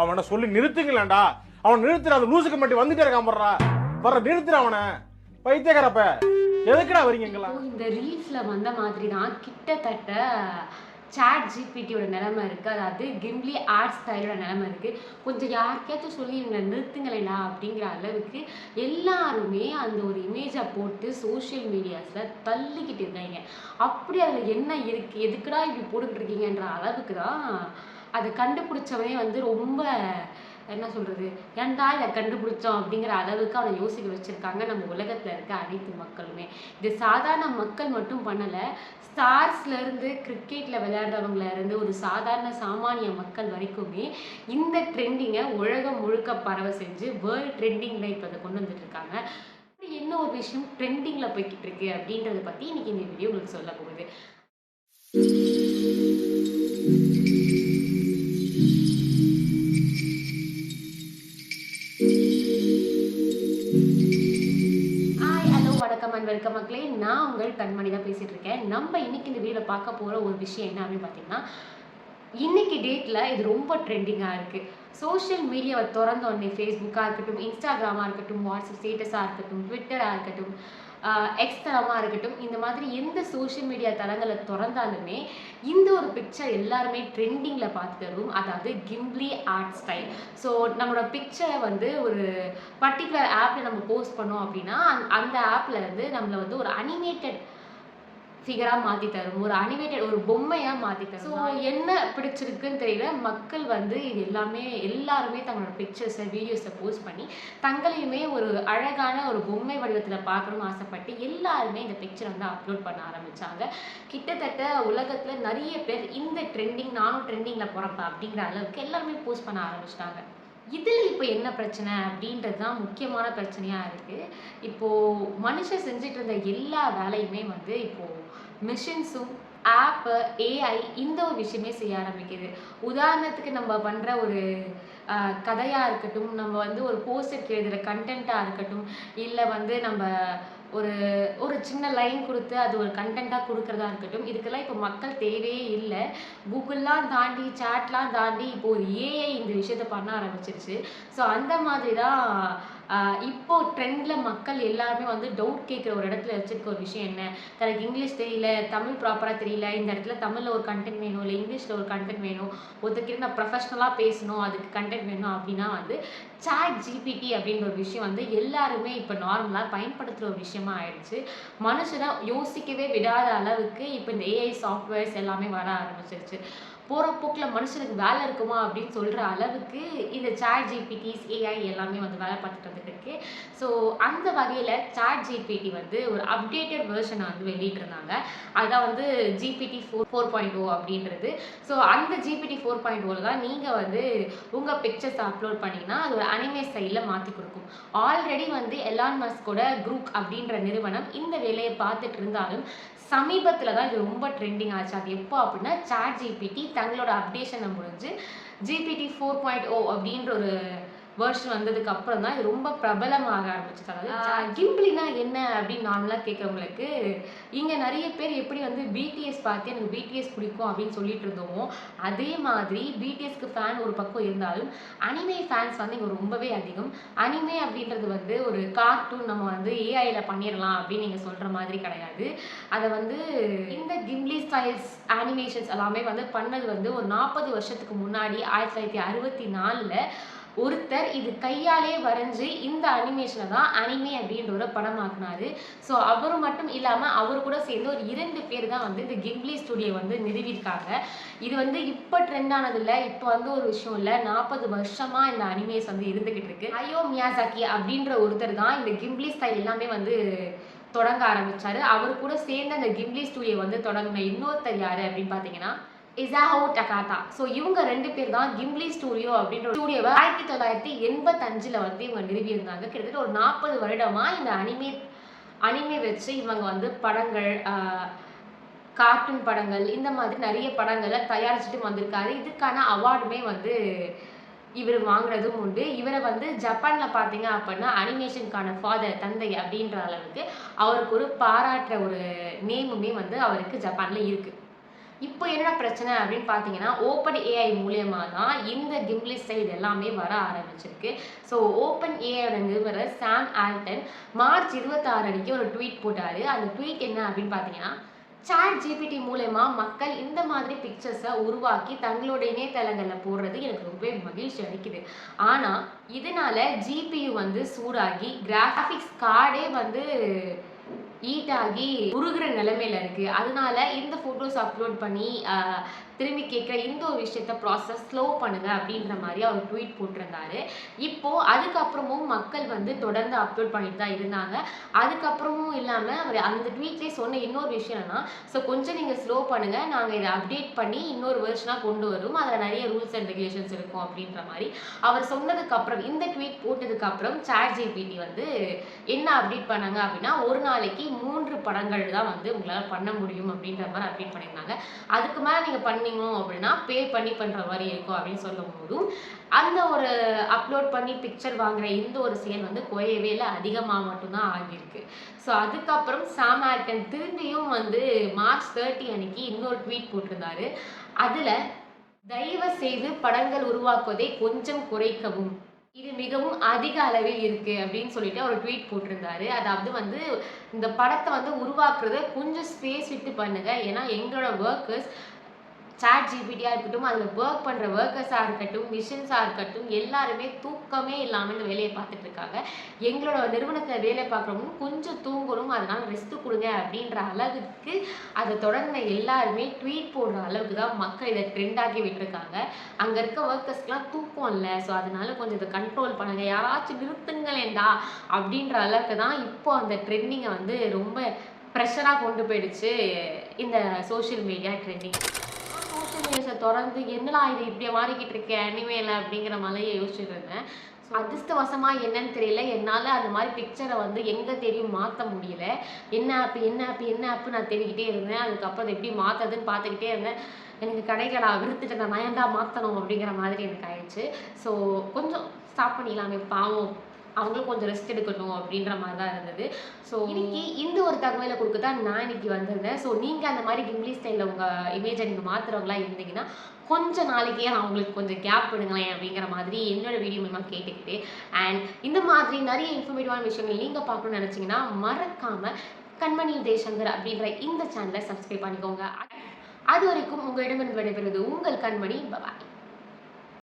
அவனை சொல்லி நிறுத்துங்களேன்டா. அவன் நிறுத்துற அந்த லூசுக்கு மட்டும் வந்துட்டே இருக்கான் போடுறா. வர நிறுத்துற அவனை. பைத்தியக்காரப்ப எதுக்குடா வரீங்களா? இந்த ரீல்ஸ்ல வந்த மாதிரி தான் கிட்டத்தட்ட சாட் ஜிபிடியோட நிலைமை இருக்கு. அதாவது கிம்ப்ளி ஆர்ட் ஸ்டைலோட நிலைமை இருக்கு. கொஞ்சம் யாருக்கையாச்சும் சொல்லி இவங்களை நிறுத்துங்களேடா அப்படிங்கிற அளவுக்கு எல்லாருமே அந்த ஒரு இமேஜை போட்டு சோஷியல் மீடியாஸ்ல தள்ளிக்கிட்டு இருக்காங்க. அப்படி அதில் என்ன இருக்கு, எதுக்குடா இப்படி போட்டுக்கிட்டு இருக்கீங்கன்ற அளவுக்கு தான் அதை கண்டுபிடிச்சவனே வந்து ரொம்ப என்ன சொல்றது, ஏன்டா இதை கண்டுபிடிச்சோம் அப்படிங்கிற அளவுக்கு அவனை யோசிக்க வச்சிருக்காங்க நம்ம உலகத்துல இருக்க அனைத்து மக்களுமே. இது சாதாரண மக்கள் மட்டும் பண்ணல, ஸ்டார்ஸ்ல இருந்து கிரிக்கெட்ல விளையாடுறவங்கள இருந்து ஒரு சாதாரண சாமானிய மக்கள் வரைக்குமே இந்த ட்ரெண்டிங்கை உலகம் முழுக்க பரவ செஞ்சு வேர்ல்ட் ட்ரெண்டிங்ல இப்போ அதை கொண்டு வந்துட்டு இருக்காங்க. என்ன ஒரு விஷயம் ட்ரெண்டிங்ல போய்கிட்டு இருக்கு அப்படின்றத பத்தி இன்னைக்கு இந்த வீடியோ உங்களுக்கு சொல்ல போகுது. வணக்கம் அண்ட் வெல்கம் மக்களே, நான் உங்கள் கண்மணி தான் பேசிட்டு இருக்கேன். நம்ம இன்னைக்கு இந்த வீடியோவில் பார்க்க போகிற ஒரு விஷயம் என்ன அப்படின்னு பார்த்தீங்கன்னா, இன்னைக்கு டேட்டில் இது ரொம்ப ட்ரெண்டிங்காக இருக்குது. சோஷியல் மீடியாவை திறந்தோடனே ஃபேஸ்புக்காக இருக்கட்டும், இன்ஸ்டாகிராமாக இருக்கட்டும், வாட்ஸ்அப் ஸ்டேட்டஸாக இருக்கட்டும், ட்விட்டராக இருக்கட்டும், எக்ஸ் தளமாக இருக்கட்டும், இந்த மாதிரி எந்த சோஷியல் மீடியா தளங்களை திறந்தாலுமே இந்த ஒரு பிக்சர் எல்லாருமே ட்ரெண்டிங்கில் பார்த்து தரும். அதாவது கிம்ப்ளி ஆர்ட் ஸ்டைல். ஸோ நம்மளோட பிக்சரை வந்து ஒரு பர்டிகுலர் ஆப்பில் நம்ம போஸ்ட் பண்ணோம் அப்படின்னா அந்த ஆப்பில் இருந்து நம்மளை வந்து ஒரு அனிமேட்டட் ஃபிகராக மாற்றி தரும், ஒரு அனிமேட்டட் ஒரு பொம்மையாக மாற்றி தரும். ஸோ என்ன பிடிச்சிருக்குன்னு தெரியல, மக்கள் வந்து இது எல்லாருமே தங்களோட பிக்சர்ஸை வீடியோஸை போஸ்ட் பண்ணி தங்களையுமே ஒரு அழகான ஒரு பொம்மை வடிவத்தில் பார்க்கணும்னு ஆசைப்பட்டு எல்லாருமே இந்த பிக்சர் வந்து அப்லோட் பண்ண ஆரம்பித்தாங்க. கிட்டத்தட்ட உலகத்தில் நிறைய பேர் இந்த ட்ரெண்டிங், நானும் ட்ரெண்டிங்கில் போகிறப்ப அப்படிங்கிற அளவுக்கு எல்லாருமே போஸ்ட் பண்ண ஆரம்பிச்சிட்டாங்க. இதில் இப்போ என்ன பிரச்சனை அப்படின்றது தான் முக்கியமான பிரச்சனையாக இருக்குது. இப்போது மனுஷன் செஞ்சுட்டு இருந்த எல்லா வேலையுமே வந்து இப்போது மிஷின்ஸும் ஆப்பு, ஏஐ இந்த ஒரு விஷயமே செய்ய ஆரம்பிக்குது. உதாரணத்துக்கு நம்ம பண்ணுற ஒரு கதையாக இருக்கட்டும், நம்ம வந்து ஒரு போஸ்டருக்கு எழுதுகிற கண்டென்ட்டாக இருக்கட்டும், இல்லை வந்து நம்ம ஒரு ஒரு சின்ன லைன் கொடுத்து அது ஒரு கண்டென்ட்டாக கொடுக்குறதா இருக்கட்டும், இதுக்கெல்லாம் இப்போ மக்கள் தேவையே இல்லை. கூகுள்லாம் தாண்டி, சேட்லாம் தாண்டி இப்போ ஒரு ஏஐ இந்த விஷயத்த பண்ண ஆரம்பிச்சிருச்சு. ஸோ அந்த மாதிரி தான் இப்போ ட்ரெண்டில் மக்கள் எல்லாருமே வந்து டவுட் கேட்குற ஒரு இடத்துல வச்சுருக்க ஒரு விஷயம் என்ன, தனக்கு இங்கிலீஷ் தெரியல, தமிழ் ப்ராப்பராக தெரியல, இந்த இடத்துல தமிழில் ஒரு கண்டென்ட் வேணும், இல்லை இங்கிலீஷில் ஒரு கண்டென்ட் வேணும், ஒருத்தர்கிட்ட நான் ப்ரொஃபஷ்னலாக பேசணும், அதுக்கு கண்டென்ட் வேணும் அப்படின்னா வந்து சாட் ஜிபிடி அப்படின்ற ஒரு விஷயம் வந்து எல்லாருமே இப்போ நார்மலாக பயன்படுத்துகிற ஒரு விஷயமா ஆயிடுச்சு. மனுஷனை யோசிக்கவே விடாத அளவுக்கு இப்போ இந்த ஏஐ சாஃப்ட்வேர்ஸ் எல்லாமே வர ஆரம்பிச்சிருச்சு. போகிற போக்கில் மனுஷனுக்கு வேலை இருக்குமா அப்படின்னு சொல்கிற அளவுக்கு இந்த சாட் ஜிபிடிஸ், ஏஐ எல்லாமே வந்து வேலை பார்த்துட்டு வந்துட்டு இருக்கு. ஸோ அந்த வகையில் சாட் ஜிபிடி வந்து ஒரு அப்டேட்டட் வெர்ஷனை வந்து வெளியிட்டிருந்தாங்க. அதுதான் வந்து ஜிபிடி 4.0 அப்படின்றது. ஸோ அந்த ஜிபிடி 4.0 தான் நீங்கள் வந்து உங்கள் பிக்சர்ஸ் அப்லோட் பண்ணிங்கன்னா அது ஒரு அனிமே ஸ்டைலில் மாற்றி கொடுக்கும். ஆல்ரெடி வந்து எலான் மஸ்கோட குரூக் அப்படின்ற நிறுவனம் இந்த வேலையை பார்த்துட்டு இருந்தாலும் சமீபத்தில் தான் இது ரொம்ப ட்ரெண்டிங் ஆச்சு. அது எப்போ அப்படின்னா சாட் ஜிபிடி தங்களோட அப்டேஷனை முடிஞ்சு ஜிபிடி 4.0 அப்படின்ற ஒரு வேர்ஷன் வந்ததுக்கு அப்புறம் தான் இது ரொம்ப பிரபலமாக ஆரம்பிச்சது. அதாவது கிம்ப்ளினா என்ன அப்படின்னு நார்மலாக கேட்குறவங்களுக்கு, இங்கே நிறைய பேர் எப்படி வந்து பிடிஎஸ் பார்த்து எனக்கு பிடிஎஸ் பிடிக்கும் அப்படின்னு சொல்லிட்டு இருந்தோமோ, அதே மாதிரி பிடிஎஸ்க்கு ஃபேன் ஒரு பக்கம் இருந்தாலும் அனிமே ஃபேன்ஸ் வந்து இங்கே ரொம்பவே அதிகம். அனிமே அப்படின்றது வந்து ஒரு கார்ட்டூன், நம்ம வந்து ஏஐயில் பண்ணிடலாம் அப்படின்னு நீங்கள் சொல்கிற மாதிரி கிடையாது. அதை வந்து இந்த கிம்ப்ளி ஸ்டைல்ஸ் அனிமேஷன்ஸ் எல்லாமே வந்து பண்ணது வந்து ஒரு 40 வருஷத்துக்கு முன்னாடி 1964 ஒருத்தர் இது கையாலே வரைஞ்சி இந்த அனிமேஷனை தான் அனிமே அப்படின்ற ஒரு படமாக்குனாரு. ஸோ அவரு மட்டும் இல்லாமல் அவரு கூட சேர்ந்து ஒரு 2 பேர் தான் வந்து இந்த கிம்ப்ளி ஸ்டுடியோ வந்து நிறுவியிருக்காங்க. இது வந்து இப்போ ட்ரெண்ட் ஆனது இல்லை, இப்போ வந்து ஒரு விஷயம் இல்லை, 40 வருஷமாக இந்த அனிமேஸ் வந்து இருந்துகிட்டு இருக்கு. ஹயோ மியாசாக்கி அப்படின்ற ஒருத்தர் தான் இந்த கிம்ப்ளி ஸ்டைல் எல்லாமே வந்து தொடங்க ஆரம்பிச்சாரு. அவரு கூட சேர்ந்து அந்த கிம்ப்ளி ஸ்டுடியோ வந்து தொடங்கின இன்னொருத்தர் யாரு அப்படின்னு பார்த்தீங்கன்னா இசாஹோ டகாட்டா. ஸோ இவங்க 2 பேர் தான் கிம்ப்ளி ஸ்டுடியோ அப்படின்ற ஸ்டுடியோவை 1985 வந்து இவங்க நிறுவியிருந்தாங்க. கிட்டத்தட்ட ஒரு 40 வருடமாக இந்த அனிமே வச்சு இவங்க வந்து படங்கள், கார்ட்டூன் படங்கள், இந்த மாதிரி நிறைய படங்களை தயாரிச்சுட்டு வந்திருக்காரு. இதுக்கான அவார்டுமே வந்து இவர் வாங்குறதும் உண்டு. இவரை வந்து ஜப்பானில் பார்த்தீங்க அப்படின்னா அனிமேஷனுக்கான ஃபாதர், தந்தை அப்படின்ற அளவுக்கு அவருக்கு ஒரு பாராட்டுற ஒரு நேமுமே வந்து அவருக்கு ஜப்பானில் இருக்குது. இப்போ என்ன பிரச்சனை அப்படின்னு பார்த்தீங்கன்னா, ஓப்பன் ஏஐ மூலியமா தான் இந்த கிம்லி ஸ்டைல் எல்லாமே வர ஆரம்பிச்சிருக்கு. ஸோ ஓப்பன் ஏஐயோட நிறுவனர் சாம் ஆல்டன் மார்ச் 26 அன்னைக்கு ஒரு ட்வீட் போட்டாரு. அந்த ட்வீட் என்ன அப்படின்னு பார்த்தீங்கன்னா, சாட் ஜிபிடி மூலயமா மக்கள் இந்த மாதிரி பிக்சர்ஸை உருவாக்கி தங்களோட இணையதளங்களில் போடுறது எனக்கு ரொம்பவே மகிழ்ச்சி அளிக்குது. ஆனால் இதனால ஜிபியு வந்து சூடாகி கிராஃபிக்ஸ் கார்டே வந்து ஹீட் ஆகி உருகுற நிலைமையில இருக்கு. அதனால இந்த ஃபோட்டோஸ் அப்லோட் பண்ணி திரும்பி கேட்குற இந்த ஒரு விஷயத்த ப்ராசஸ் ஸ்லோ பண்ணுங்க அப்படின்ற மாதிரி அவர் ட்வீட் போட்டிருந்தாரு. இப்போ அதுக்கப்புறமும் மக்கள் வந்து தொடர்ந்து அப்லோட் பண்ணிட்டு தான் இருந்தாங்க. அதுக்கப்புறமும் இல்லாமல் அவர் அந்த ட்வீட்லேயே சொன்ன இன்னொரு விஷயம் என்னன்னா, ஸோ கொஞ்சம் நீங்கள் ஸ்லோ பண்ணுங்க, நாங்கள் இதை அப்டேட் பண்ணி இன்னொரு வெர்ஷனாக கொண்டு வரும், அதில் நிறைய ரூல்ஸ் அண்ட் ரெகுலேஷன்ஸ் இருக்கும் அப்படின்ற மாதிரி அவர் சொன்னதுக்கப்புறம் இந்த ட்வீட் போட்டதுக்கப்புறம் சாட் ஜிபிடி வந்து என்ன அப்டேட் பண்ணாங்க அப்படின்னா, ஒரு நாளைக்கு 3 படங்கள் தான் வந்து உங்களால் பண்ண முடியும் அப்படின்ற மாதிரி அப்டேட் பண்ணியிருந்தாங்க. அதுக்கு மேலே நீங்கள் பண்ணீங்க அப்படின்னா பே பண்ணி பண்ணுற மாதிரி இருக்கும் அப்படின்னு சொல்லும் போதும் அந்த ஒரு அப்லோட் பண்ணி பிக்சர் வாங்குற இந்த ஒரு செயல் வந்து குறையவே இல்லை, அதிகமாக மட்டும்தான் ஆகியிருக்கு. ஸோ அதுக்கப்புறம் சாம் ஆல்டன் திரும்பியும் வந்து மார்ச் 30 அன்னைக்கு இன்னொரு ட்வீட் போட்டிருந்தாரு. அதில் தயவு செய்து படங்கள் உருவாக்குவதை கொஞ்சம் குறைக்கவும், இது மிகவும் அதிக அளவில் இருக்கு அப்படின்னு சொல்லிட்டு அவர் ட்வீட் போட்டிருந்தாரு. அதாவது வந்து இந்த படத்தை வந்து உருவாக்குறத கொஞ்சம் ஸ்பேஸ் விட்டு பண்ணுங்க, ஏன்னா எங்களோட ஒர்க்கர்ஸ் சாட் ஜிபிடியாக இருக்கட்டும், அதில் ஒர்க் பண்ணுற ஒர்க்கர்ஸாக இருக்கட்டும், மிஷின்ஸாக இருக்கட்டும், எல்லாருமே தூக்கமே இல்லாமல் இந்த வேலையை பார்த்துட்டு இருக்காங்க. எங்களோட நிறுவனத்தில் வேலை பார்க்குறவங்க கொஞ்சம் தூங்கணும், அதனால ரெஸ்ட்டு கொடுங்க அப்படின்ற அளவுக்கு அதை தொடர்ந்த எல்லாருமே ட்வீட் போடுற அளவுக்கு தான் மக்கள் இதை ட்ரெண்டாக்கி விட்டுருக்காங்க. அங்கே இருக்க ஒர்க்கர்ஸ்க்குலாம் தூக்கம் இல்லை, ஸோ அதனால கொஞ்சம் இதை கண்ட்ரோல் பண்ணுங்கள், யாராச்சும் நிறுத்துங்களேண்டா அப்படின்ற அளவுக்கு தான் இப்போ அந்த ட்ரெண்டிங்கை வந்து ரொம்ப ப்ரெஷராக கொண்டு போயிடுச்சு இந்த சோஷியல் மீடியா ட்ரெண்டிங். சோஷியல் மீடியாஸை தொடர்ந்து என்னடா இது இப்படியே மாறிக்கிட்டு இருக்கேன் அனிமேல அப்படிங்கிற மாதிரியே யோசிச்சுட்டு இருந்தேன். ஸோ அதிர்ஷ்டவசமாக என்னன்னு தெரியல, என்னால் அந்த மாதிரி பிக்சரை வந்து எங்கே தேடியும் மாற்ற முடியல. என்ன ஆப்பு நான் தேடிக்கிட்டே இருந்தேன். அதுக்கப்புறம் அதை எப்படி மாற்றுறதுன்னு பார்த்துக்கிட்டே இருந்தேன். எனக்கு கிடைக்கடா, விருத்துட்டு நான் ஏன்டா மாற்றணும் அப்படிங்கிற மாதிரி எனக்கு ஆயிடுச்சு. ஸோ கொஞ்சம் ஸ்டாப் பண்ணிடலாமே, பாவம் அவங்களும் கொஞ்சம் ரெஸ்ட் எடுக்கட்டும் அப்படின்ற மாதிரி தான் இருந்தது. ஸோ இன்னைக்கு இந்த ஒரு தகவலை கொடுக்க தான் நான் இன்னைக்கு வந்திருந்தேன். ஸோ நீங்கள் அந்த மாதிரி கிம்லி ஸ்டைலில் உங்கள் இமேஜை நீங்கள் மாற்றுறவங்களா இருந்தீங்கன்னா கொஞ்சம் நாளைக்கே அவங்களுக்கு கொஞ்சம் கேப் விடுங்களேன் அப்படிங்கிற மாதிரி என்னோட வீடியோ மூலமா கேட்டுக்கிட்டு, அண்ட் இந்த மாதிரி நிறைய இன்ஃபர்மேட்டிவான விஷயங்கள் நீங்கள் பார்க்கணும்னு நினச்சிங்கன்னா மறக்காமல் கண்மணி உதயசங்கர் அப்படின்ற இந்த சேனலை சப்ஸ்கிரைப் பண்ணிக்கோங்க. அது வரைக்கும் உங்களிடமிருந்து விடைபெறுவது உங்கள் கண்மணி. பாய்.